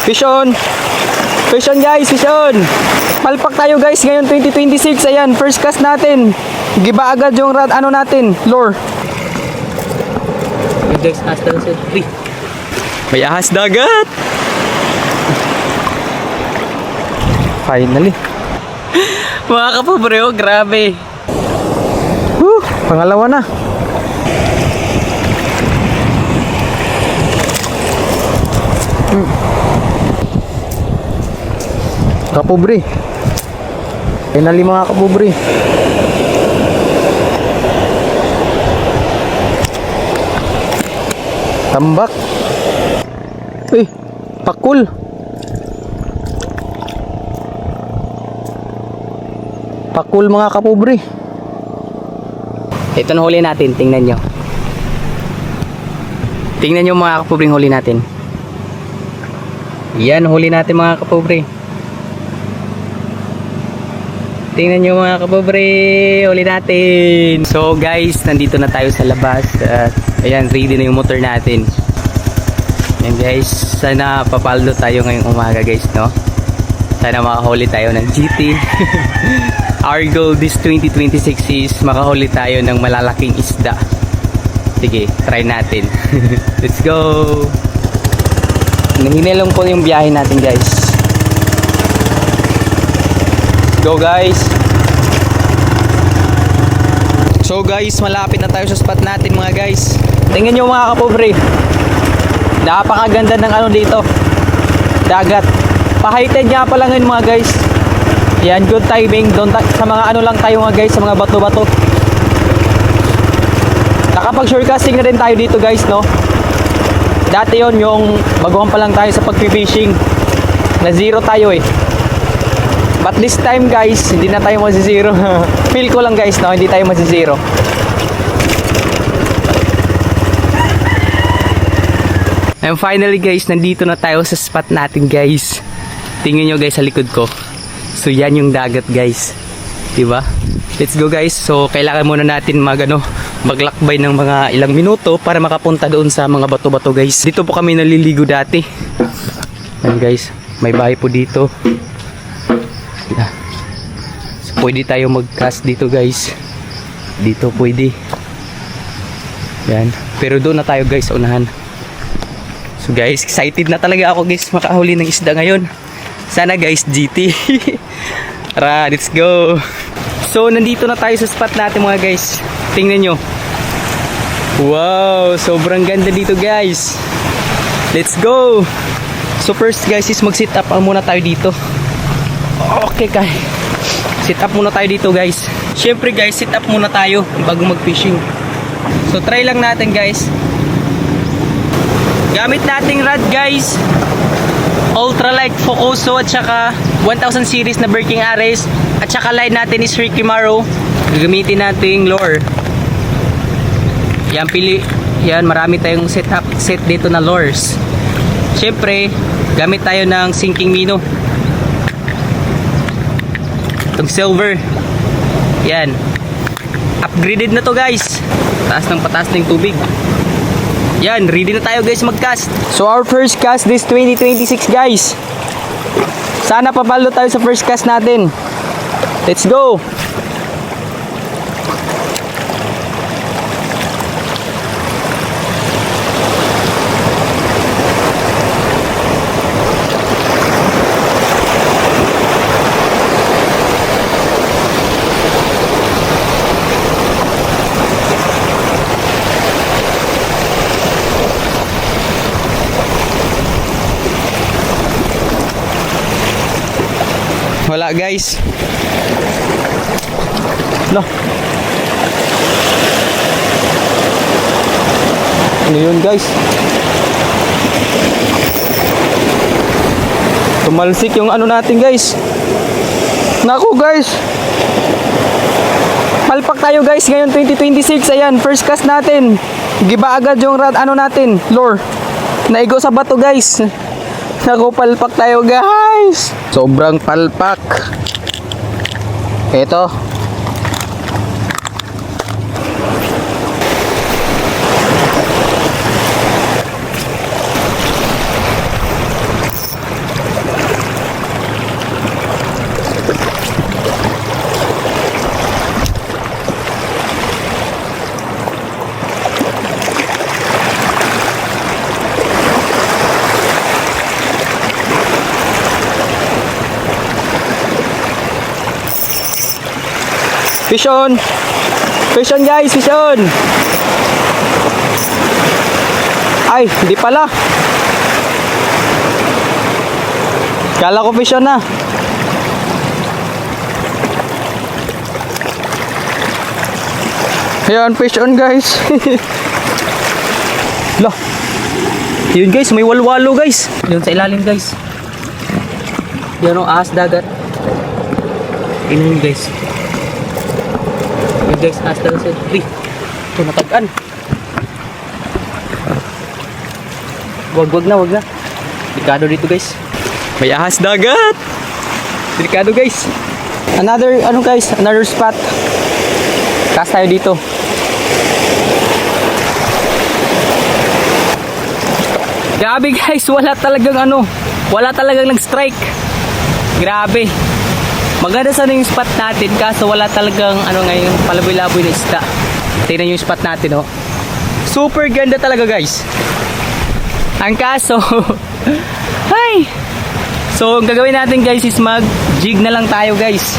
Fish on. Fish on guys, fish on. Palpak tayo guys ngayon 2026. Ayan, first cast natin. Giba agad yung rad ano natin, lure. Index hasta sa 3. May ahas dagat. Finally. Mga kapobre, oh, grabe. Pangalawa na. Kapobre. Finally mga kapobre. Tambak. Pakul. Pakul mga kapobre. Ito na huli natin, tingnan nyo. Tingnan nyo mga kapobre huli natin. Yan, huli natin mga kapobre. Tingnan nyo mga kapobre, huli natin. So guys, nandito na tayo sa labas. Ayan, ready na yung motor natin. Ayan guys, sana papaldo tayo ngayong umaga guys, no? Sana makahuli tayo ng GT. Our goal this 2026 is makahuli tayo ng malalaking isda. Sige, try natin. Let's go! Nahinilong ko yung biyahe natin guys. Go guys! So guys, malapit na tayo sa spot natin mga guys. Tingnan nyo mga kapobre. Napakaganda ng ano dito. Dagat. Pa-high-tide nga pala ngayon mga guys. Yan, good timing. Sa mga ano lang tayo mga guys, sa mga bato-bato. Nakapag shorecasting na rin tayo dito guys, no? Dati yon yung baguhan pa lang tayo sa pag-fishing. Na zero tayo eh. But this time guys, hindi na tayo masi-zero. Feel ko lang guys, no? Hindi tayo masi-zero. And finally guys, nandito na tayo sa spot natin guys. Tingnan nyo guys sa likod ko. So yan yung dagat guys, diba? Let's go guys. So kailangan muna natin maglakbay ng mga ilang minuto para makapunta doon sa mga bato-bato guys. Dito po kami naliligo dati. Yan guys, may bahay po dito. So pwede tayo mag-cast dito guys. Dito pwede. Yan. Pero doon na tayo guys sa unahan. So guys, excited na talaga ako guys makahuli ng isda ngayon. Sana guys, GT. Tara, let's go. So, nandito na tayo sa spot natin mga guys. Tingnan nyo. Wow, sobrang ganda dito guys. Let's go. So first guys is mag-sit up muna tayo dito. Okay kay. Sit up muna tayo dito guys. Syempre guys, sit up muna tayo bago mag-fishing. So try lang natin guys. Gamit nating rod guys. Ultralight Focuso at saka 1000 series na Birking Ares at saka line natin is Ricky Maro. Gagamitin nating lure. Yan pili. Yan, marami tayong set dito na lures. Syempre, gamit tayo ng sinking minnow. Itong silver. Yan. Upgraded na to guys. Taas ng pataas ng tubig. Yan, ready na tayo guys mag-cast. So our first cast this 2026 guys. Sana papalo tayo sa first cast natin. Let's go. Wala guys. Loh. Ano yun guys? Tumalsik yung ano natin guys. Naku guys. Palpak tayo guys ngayon 2026. Ayan, first cast natin. Giba agad yung rad ano natin, lure. Naigo sa bato guys. Naku, palpak tayo guys. Sobrang palpak. Ito. Fish on. Fish on guys, fish on. Ay, hindi pala. Kala ko fish on na. Ayan, fish on guys. Lah. Yun guys, may walwalo guys. Yun sa ilalim guys. Yan ang ahas dagat. Tingnan nyo guys. Yun guys, ahas dagat sa tree. Ito natagaan. Wag na. Delikado dito guys. May ahas dagat. Delikado guys. Another spot. Cast tayo dito. Grabe guys, wala talagang nag-strike. Grabe. Maganda sana yung spot natin kaso wala talagang ngayon, palaboy-laboy na isda. Tingnan yung spot natin, oh. Super ganda talaga guys. Ang kaso, ay. So, ang gagawin natin guys is mag-jig na lang tayo guys.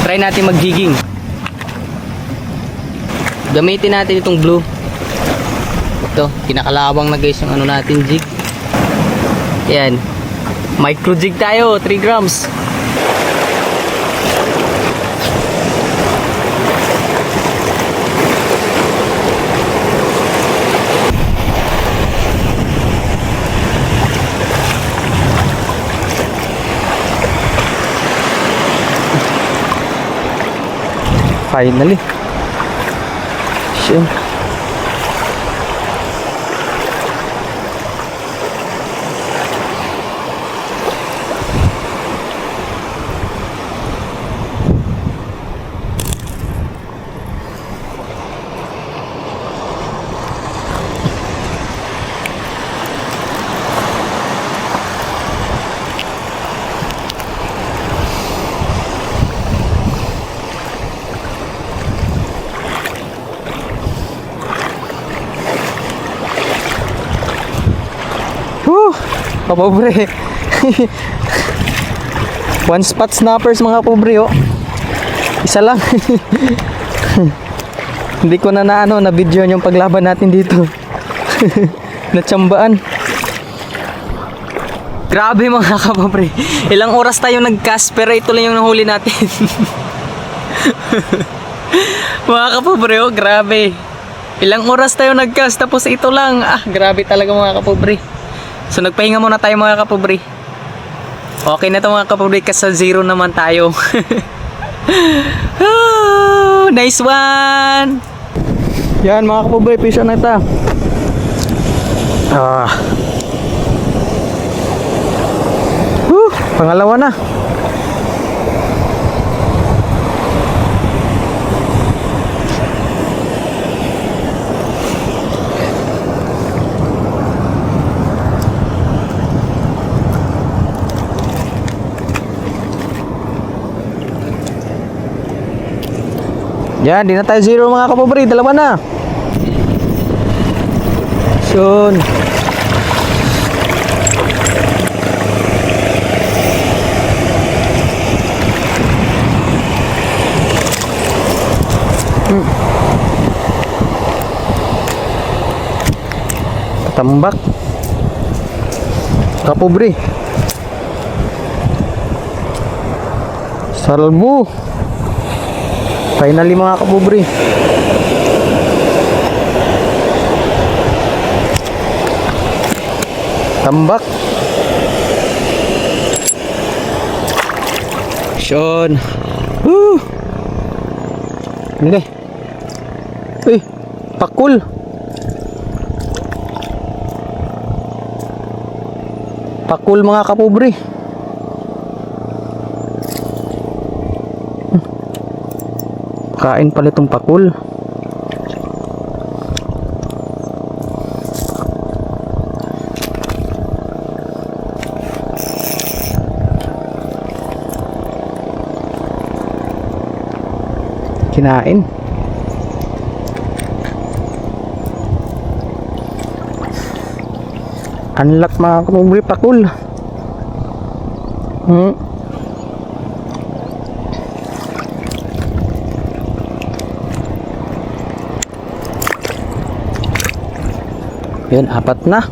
Try natin mag-jigging. Gamitin natin itong blue. Ito, kinakalawang na guys yung natin jig. Ayan. Micro jig tayo, 3 grams. Finally. Shit. Kapobre. One spot snappers mga pobre, oh. Isa lang. Hindi ko na video yung paglaban natin dito. Natsambaan. Grabe mga kapobre. Ilang oras tayo nag-cast pero ito lang yung nahuli natin. Mga kapobre, oh, grabe. Ilang oras tayo nag-cast tapos ito lang. Grabe talaga mga kapobre. So nagpahinga muna tayo mga kapobre. Okay na to mga kapobre kasi 0 naman tayo. Oh, nice one. Yan mga kapobre, fish on na ito. Pangalawa na. Yan, di na tayo 0 mga kapobre, dalawa na. Yun. Tambak. Kapobre. Salbo. Finally mga kapobre. Tambak. Sean. Ini. Pakul. Pakul mga kapobre. Kain pala itong pakul. Kinain. Unlock mga kapobre, pakul. Yun, 4 na.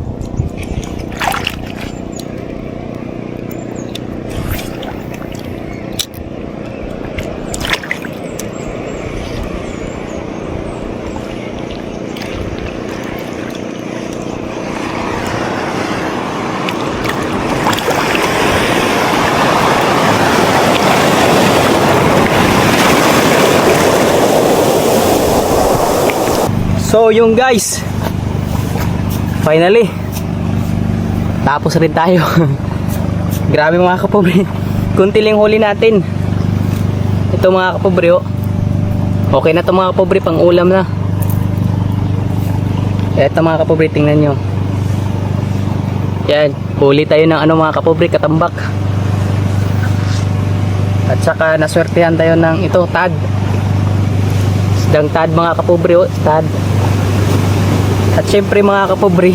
So yung guys, finally tapos rin tayo. Grabe mga kapobre, kunti lang huli natin. Ito mga kapobre, oh. Okay na to mga kapobre, pang ulam na. Ito mga kapobre, tingnan nyo. Yan, huli tayo ng ano mga kapobre, katambak. At saka naswertehan tayo ng ito, tad. Isdang tad mga kapobre, oh, tad. At syempre mga kapobre,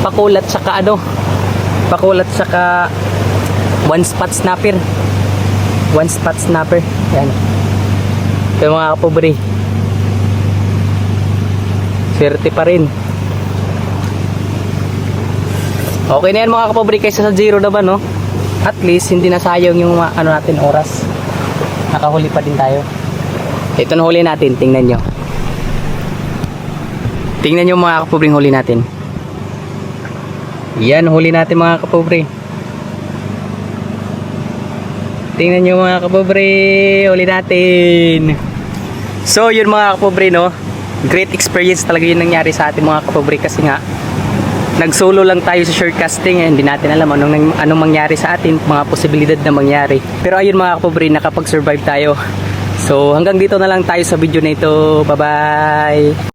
pakulat saka ano, pakulat saka one spot snapper. One spot snapper. Yan. Ito mga kapobre, swerte pa rin. Okay na yan mga kapobre, kaysa sa zero naman, no? At least hindi na sayang yung ano natin oras. Nakahuli pa din tayo. Ito na huli natin, tingnan nyo. Tingnan nyo mga kapobreng huli natin. Yan, huli natin mga kapobre. Tingnan nyo mga kapobre, huli natin. So yun mga kapobre, no? Great experience talaga yun nangyari sa ating mga kapobre, kasi nga nagsolo lang tayo sa short casting, eh, hindi natin alam anong mangyari sa atin, mga posibilidad na mangyari. Pero ayun mga kapobre, nakapag-survive tayo. So hanggang dito na lang tayo sa video na ito. Bye bye.